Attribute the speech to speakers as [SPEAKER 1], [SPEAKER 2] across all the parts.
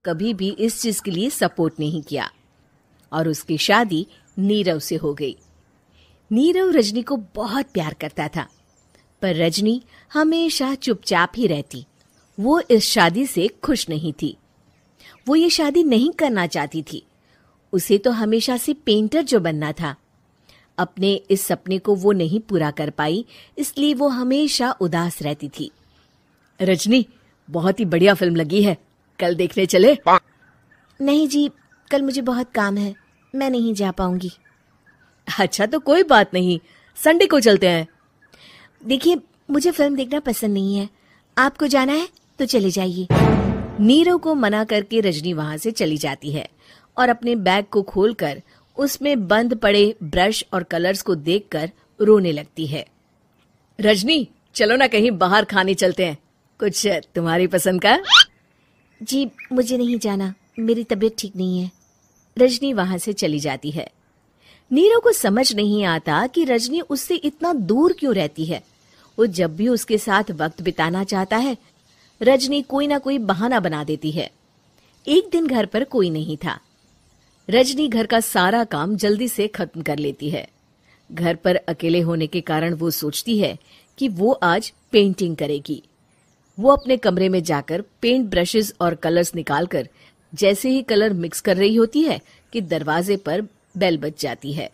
[SPEAKER 1] कभी भी इस चीज के लिए सपोर्ट नहीं किया और उसकी शादी नीरव से हो गई। नीरव रजनी को बहुत प्यार करता था, पर रजनी हमेशा चुपचाप ही रहती। वो इस शादी से खुश नहीं थी। वो ये शादी नहीं करना चाहती थी। उसे तो हमेशा से पेंटर जो बनना था। अपने इस सपने को वो नहीं पूरा कर पाई, इसलिए वो हमेशा उदास रहती थी। रजनी, बहुत ही बढ़िया फिल्म लगी है, कल देखने चले?
[SPEAKER 2] नहीं जी, कल मुझे बहुत काम है, मैं नहीं जा पाऊंगी।
[SPEAKER 1] अच्छा तो कोई बात नहीं, संडे को चलते हैं।
[SPEAKER 2] देखिए, मुझे फिल्म देखना पसंद नहीं है। आपको जाना है तो चले जाइए।
[SPEAKER 1] नीरव को मना करके रजनी वहां से चली जाती है और अपने बैग को खोलकर उसमें बंद पड़े ब्रश और कलर्स को देखकर रोने लगती है। रजनी, चलो ना कहीं बाहर खाने चलते हैं, कुछ तुम्हारी पसंद का।
[SPEAKER 2] जी, मुझे नहीं जाना, मेरी तबीयत ठीक नहीं है।
[SPEAKER 1] रजनी वहां से चली जाती है। नीरव को समझ नहीं आता कि रजनी उससे इतना दूर क्यों रहती है। वो जब भी उसके साथ वक्त बिताना चाहता है, रजनी कोई ना कोई बहाना बना देती है। एक दिन घर पर कोई नहीं था। रजनी घर का सारा काम जल्दी से खत्म कर लेती है। घर पर अकेले होने के कारण वो सोचती है कि वो आज पेंटिंग करेगी। वो अपने कमरे में जाकर पेंट ब्रशेस और कलर्स निकालकर जैसे ही कलर मिक्स कर रही होती है कि दरवाजे पर बेल बज जाती है।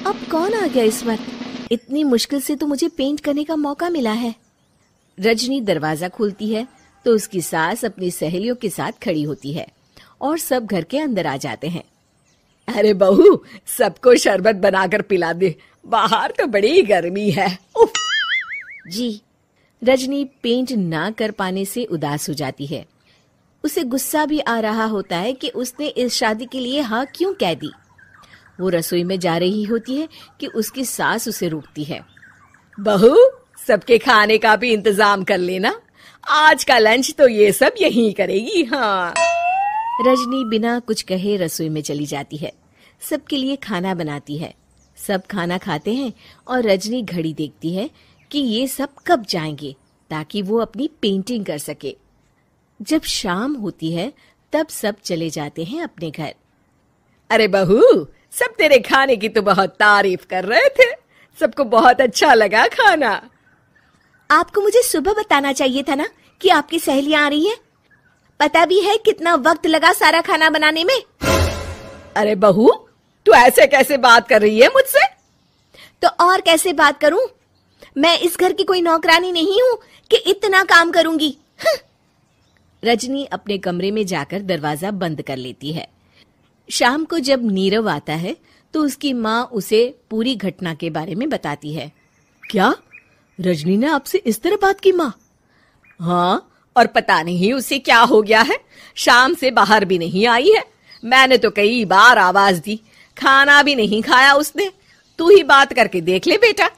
[SPEAKER 2] अब कौन आ गया इस वक्त? इतनी मुश्किल से तो मुझे पेंट करने का मौका मिला है।
[SPEAKER 1] रजनी दरवाजा खोलती है तो उसकी सास अपनी सहेलियों के साथ खड़ी होती है और सब घर के अंदर आ जाते हैं। अरे बहू, सबको शरबत बनाकर पिला दे, बाहर तो बड़ी गर्मी है। उफ।
[SPEAKER 2] जी।
[SPEAKER 1] रजनी पेंट ना कर पाने से उदास हो जाती है। उसे गुस्सा भी आ रहा होता है कि उसने इस शादी के लिए हाँ क्यों कह दी। वो रसोई में जा रही होती है कि उसकी सास उसे रोकती है। बहू, सबके खाने का भी इंतजाम कर लेना, आज का लंच तो ये सब यही करेगी। हाँ। रजनी बिना कुछ कहे रसोई में चली जाती है। सबके लिए खाना बनाती है। सब खाना खाते हैं और रजनी घड़ी देखती है कि ये सब कब जाएंगे ताकि वो अपनी पेंटिंग कर सके। जब शाम होती है तब सब चले जाते हैं अपने घर। अरे बहू, सब तेरे खाने की तो बहुत तारीफ कर रहे थे, सबको बहुत अच्छा लगा खाना।
[SPEAKER 2] आपको मुझे सुबह बताना चाहिए था ना कि आपकी सहेलियां आ रही हैं। पता भी है कितना वक्त लगा सारा खाना बनाने में।
[SPEAKER 1] अरे बहू, तू ऐसे कैसे बात कर रही है मुझसे?
[SPEAKER 2] तो और कैसे बात करूं? मैं इस घर की कोई नौकरानी नहीं हूं कि इतना काम करूंगी।
[SPEAKER 1] रजनी अपने कमरे में जाकर दरवाजा बंद कर लेती है। शाम को जब नीरव आता है तो उसकी माँ उसे पूरी घटना के बारे में बताती है। क्या रजनी ने आपसे इस तरह बात की माँ? हाँ, और पता नहीं उसे क्या हो गया है, शाम से बाहर भी नहीं आई है। मैंने तो कई बार आवाज दी, खाना भी नहीं खाया उसने। तू ही बात करके देख ले बेटा।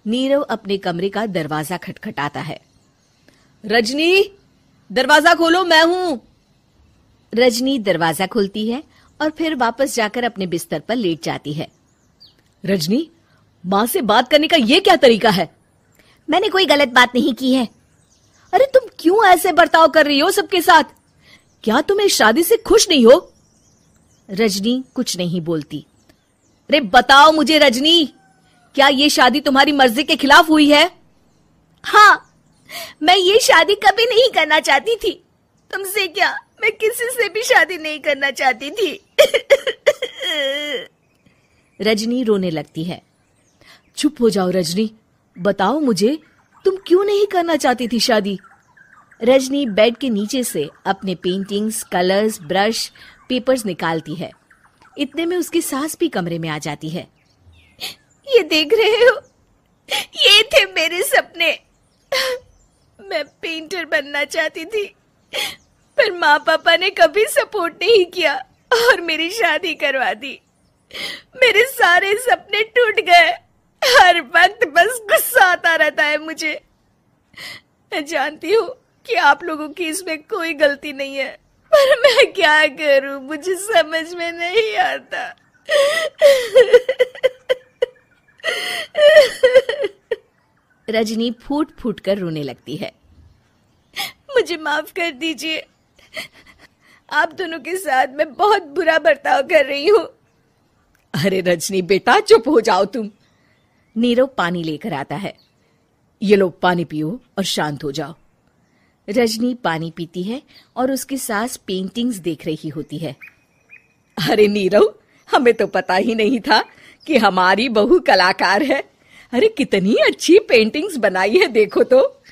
[SPEAKER 1] नीरव अपने कमरे का दरवाजा खटखटाता है। रजनी, दरवाजा खोलो, मैं हूं। रजनी दरवाजा खोलती है और फिर वापस जाकर अपने बिस्तर पर लेट जाती है। रजनी, माँ से बात करने का ये क्या तरीका है?
[SPEAKER 2] मैंने कोई गलत बात नहीं की है।
[SPEAKER 1] अरे तुम क्यों ऐसे बर्ताव कर रही हो सबके साथ? क्या तुम इस शादी से खुश नहीं हो? रजनी कुछ नहीं बोलती। अरे बताओ मुझे रजनी, क्या ये शादी तुम्हारी मर्जी के खिलाफ हुई है?
[SPEAKER 2] हाँ, मैं ये शादी कभी नहीं करना चाहती थी। तुमसे क्या, मैं किसी से भी शादी नहीं करना चाहती थी।
[SPEAKER 1] रजनी रोने लगती है। चुप हो जाओ रजनी, बताओ मुझे, तुम क्यों नहीं करना चाहती थी शादी? रजनी बेड के नीचे से अपने पेंटिंग्स, कलर्स, ब्रश, पेपर्स निकालती है। इतने में उसकी सास भी कमरे में आ जाती है।
[SPEAKER 2] ये देख रहे हो, ये थे मेरे सपने। मैं पेंटर बनना चाहती थी, पर माँ पापा ने कभी सपोर्ट नहीं किया और मेरी शादी करवा दी। मेरे सारे सपने टूट गए। हर वक्त बस गुस्सा आता रहता है मुझे। मैं जानती हूँ कि आप लोगों की इसमें कोई गलती नहीं है, पर मैं क्या करूँ, मुझे समझ में नहीं आता।
[SPEAKER 1] रजनी फूट फूट कर रोने लगती है।
[SPEAKER 2] मुझे माफ कर दीजिए। आप दोनों के साथ मैं बहुत बुरा बर्ताव कर रही हूँ।
[SPEAKER 3] अरे रजनी बेटा, चुप हो जाओ तुम।
[SPEAKER 1] नीरव पानी लेकर आता है।
[SPEAKER 3] ये लो पानी पियो और शांत हो जाओ।
[SPEAKER 1] रजनी पानी पीती है और उसकी सास पेंटिंग्स देख रही होती है।
[SPEAKER 3] अरे नीरव, हमें तो पता ही नहीं था कि हमारी बहू कलाकार है। अरे कितनी अच्छी पेंटिंग्स बनाई है, देखो तो।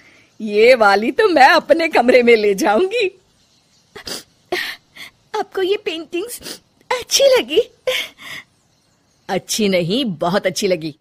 [SPEAKER 3] ये वाली तो मैं अपने कमरे में ले जाऊंगी।
[SPEAKER 2] आपको ये पेंटिंग्स अच्छी लगी?
[SPEAKER 3] अच्छी नहीं, बहुत अच्छी लगी।